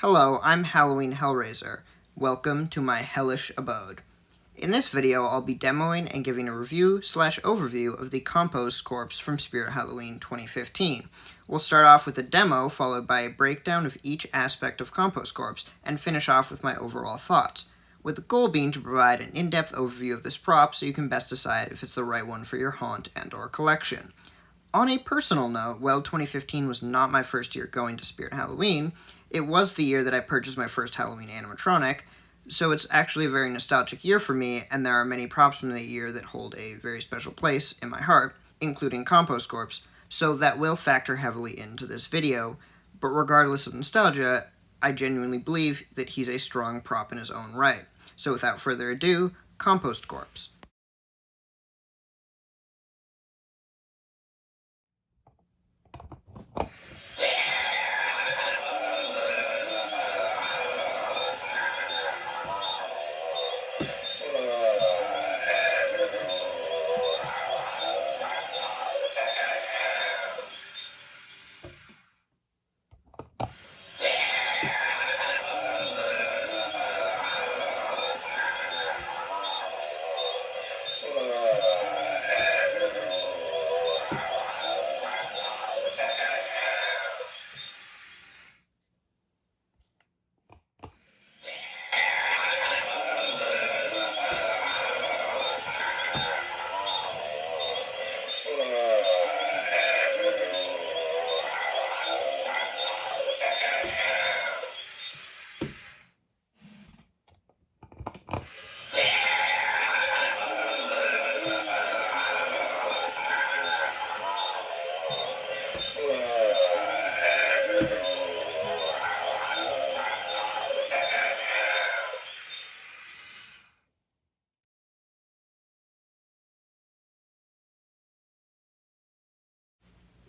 Hello, I'm HalloweenHellraiser. Welcome to my hellish abode. In this video, I'll be demoing and giving a review/overview of the Compost Corpse from Spirit Halloween 2015. We'll start off with a demo, followed by a breakdown of each aspect of Compost Corpse, and finish off with my overall thoughts, with the goal being to provide an in-depth overview of this prop so you can best decide if it's the right one for your haunt and/or collection. On a personal note, while 2015 was not my first year going to Spirit Halloween, it was the year that I purchased my first Halloween animatronic, so it's actually a very nostalgic year for me, and there are many props from that year that hold a very special place in my heart, including Compost Corpse, so that will factor heavily into this video. But regardless of nostalgia, I genuinely believe that he's a strong prop in his own right. So without further ado, Compost Corpse.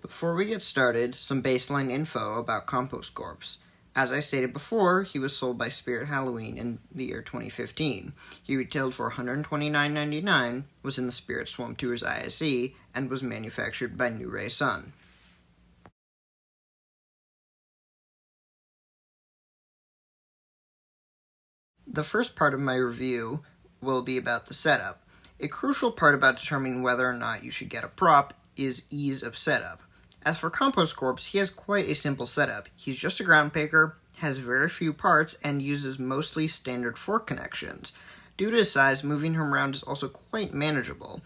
Before we get started, some baseline info about Compost Corpse. As I stated before, he was sold by Spirit Halloween in the year 2015. He retailed for $129.99, was in the Spirit Swamp Tours ISE, and was manufactured by New Ray Sun. The first part of my review will be about the setup. A crucial part about determining whether or not you should get a prop is ease of setup. As for Compost Corpse, he has quite a simple setup. He's just a ground packer, has very few parts, and uses mostly standard fork connections. Due to his size, moving him around is also quite manageable.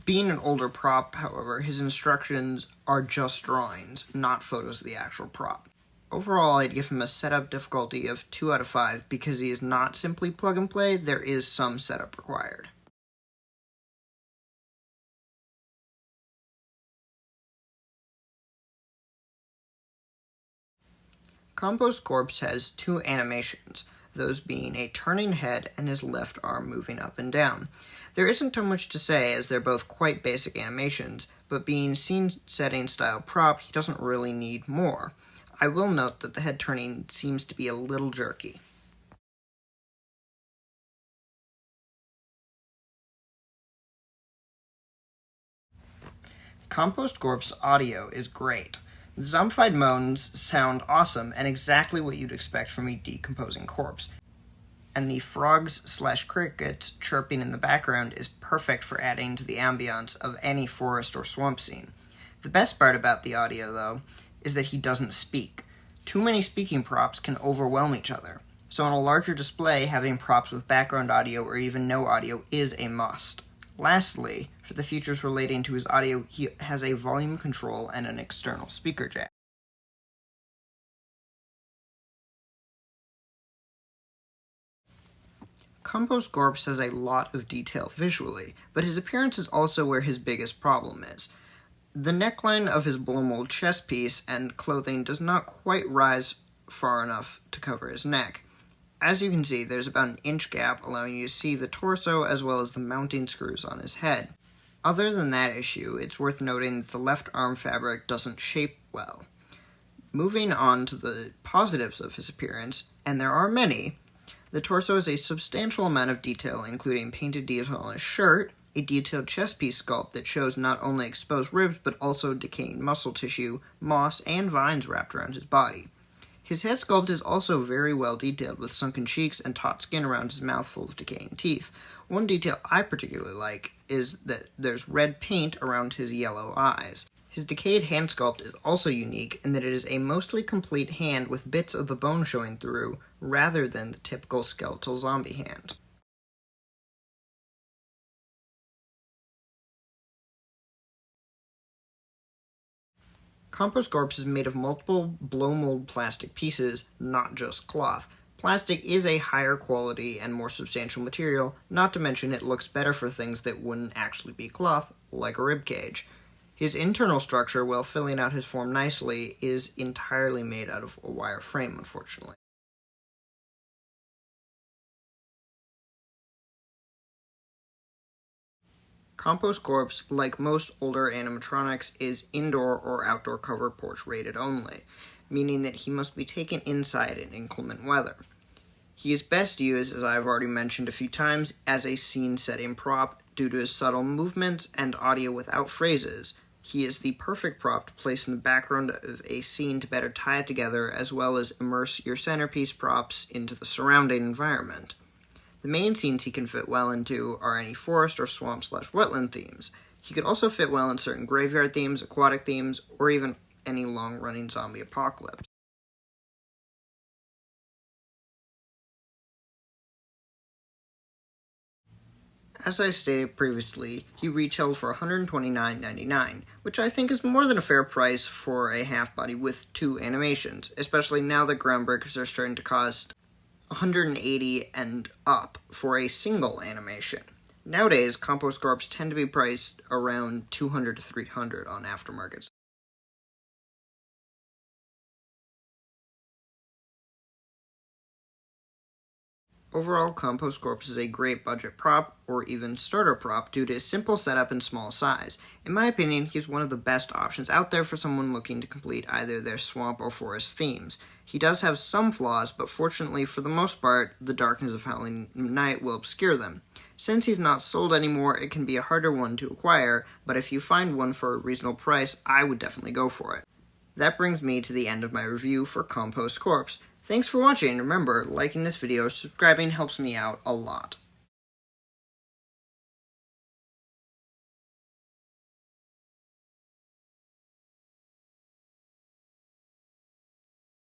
Being an older prop, however, his instructions are just drawings, not photos of the actual prop. Overall, I'd give him a setup difficulty of 2 out of 5 because he is not simply plug and play, there is some setup required. Compost Corpse has 2 animations, those being a turning head and his left arm moving up and down. There isn't too much to say as they're both quite basic animations, but being scene-setting style prop, he doesn't really need more. I will note that the head turning seems to be a little jerky. Compost Corpse audio is great. The zombified moans sound awesome and exactly what you'd expect from a decomposing corpse. And the frogs/crickets chirping in the background is perfect for adding to the ambiance of any forest or swamp scene. The best part about the audio, though, is that he doesn't speak. Too many speaking props can overwhelm each other. So on a larger display, having props with background audio or even no audio is a must. Lastly, for the features relating to his audio, he has a volume control and an external speaker jack. Compost Corpse has a lot of detail visually, but his appearance is also where his biggest problem is. The neckline of his blow mold chest piece and clothing does not quite rise far enough to cover his neck. As you can see, there's about an inch gap allowing you to see the torso as well as the mounting screws on his head. Other than that issue, it's worth noting that the left arm fabric doesn't shape well. Moving on to the positives of his appearance, and there are many, the torso has a substantial amount of detail, including painted detail on his shirt, a detailed chest piece sculpt that shows not only exposed ribs but also decaying muscle tissue, moss, and vines wrapped around his body. His head sculpt is also very well detailed, with sunken cheeks and taut skin around his mouth full of decaying teeth. One detail I particularly like is that there's red paint around his yellow eyes. His decayed hand sculpt is also unique in that it is a mostly complete hand with bits of the bone showing through, rather than the typical skeletal zombie hand. Compost Corpse is made of multiple blow-mold plastic pieces, not just cloth. Plastic is a higher quality and more substantial material, not to mention it looks better for things that wouldn't actually be cloth, like a rib cage. His internal structure, while filling out his form nicely, is entirely made out of a wire frame, unfortunately. Compost Corpse, like most older animatronics, is indoor or outdoor covered porch rated only, meaning that he must be taken inside in inclement weather. He is best used, as I have already mentioned a few times, as a scene-setting prop due to his subtle movements and audio without phrases. He is the perfect prop to place in the background of a scene to better tie it together, as well as immerse your centerpiece props into the surrounding environment. The main scenes he can fit well into are any forest or swamp/wetland themes. He could also fit well in certain graveyard themes, aquatic themes, or even any long-running zombie apocalypse. As I stated previously, he retailed for $129.99, which I think is more than a fair price for a half-body with 2 animations, especially now that groundbreakers are starting to cost $180 and up for a single animation. Nowadays, Compost Corpse tend to be priced around $200 to $300 on aftermarkets. Overall, Compost Corpse is a great budget prop, or even starter prop, due to his simple setup and small size. In my opinion, he's one of the best options out there for someone looking to complete either their swamp or forest themes. He does have some flaws, but fortunately for the most part, the darkness of Halloween night will obscure them. Since he's not sold anymore, it can be a harder one to acquire, but if you find one for a reasonable price, I would definitely go for it. That brings me to the end of my review for Compost Corpse. Thanks for watching, and remember, liking this video or subscribing helps me out a lot.